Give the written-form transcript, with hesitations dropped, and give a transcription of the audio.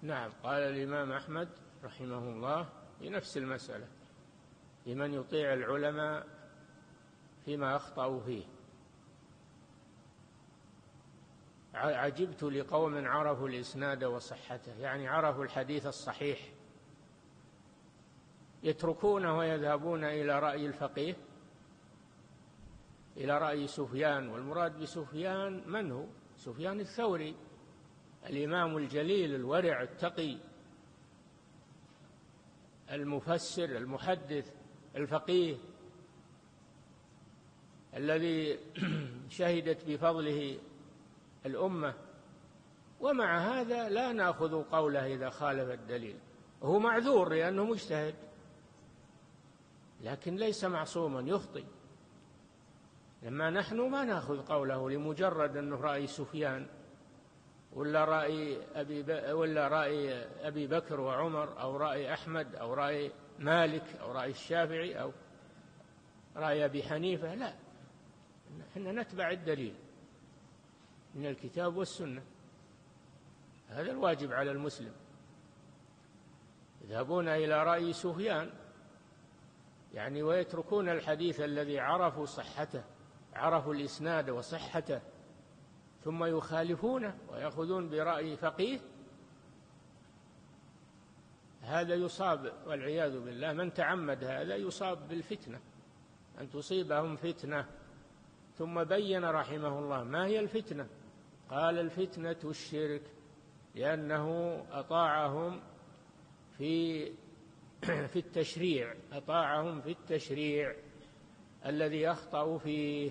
نعم، قال الإمام أحمد رحمه الله في نفس المسألة لمن يطيع العلماء فيما أخطأوا فيه: عجبت لقوم عرفوا الإسناد وصحته، يعني عرفوا الحديث الصحيح، يتركونه ويذهبون إلى رأي الفقيه، إلى رأي سفيان. والمراد بسفيان من هو؟ سفيان الثوري، الإمام الجليل الورع التقي المفسر المحدث الفقيه الذي شهدت بفضله الأمة. ومع هذا لا نأخذ قوله إذا خالف الدليل. هو معذور لأنه مجتهد، لكن ليس معصوما، يخطئ. لما نحن ما نأخذ قوله لمجرد أنه رأي سفيان ولا رأي أبي بكر وعمر أو رأي أحمد أو رأي مالك أو رأي الشافعي أو رأي أبي حنيفة. لا، نحن نتبع الدليل من الكتاب والسنة. هذا الواجب على المسلم. يذهبون إلى رأي سفيان يعني ويتركون الحديث الذي عرفوا صحته، عرفوا الإسناد وصحته، ثم يخالفونه ويأخذون برأي فقيه. هذا يصاب والعياذ بالله. من تعمد هذا يصاب بالفتنة، أن تصيبهم فتنة. ثم بين رحمه الله ما هي الفتنة. قال: الفتنة الشرك، لأنه أطاعهم في التشريع، أطاعهم في التشريع الذي أخطأوا فيه.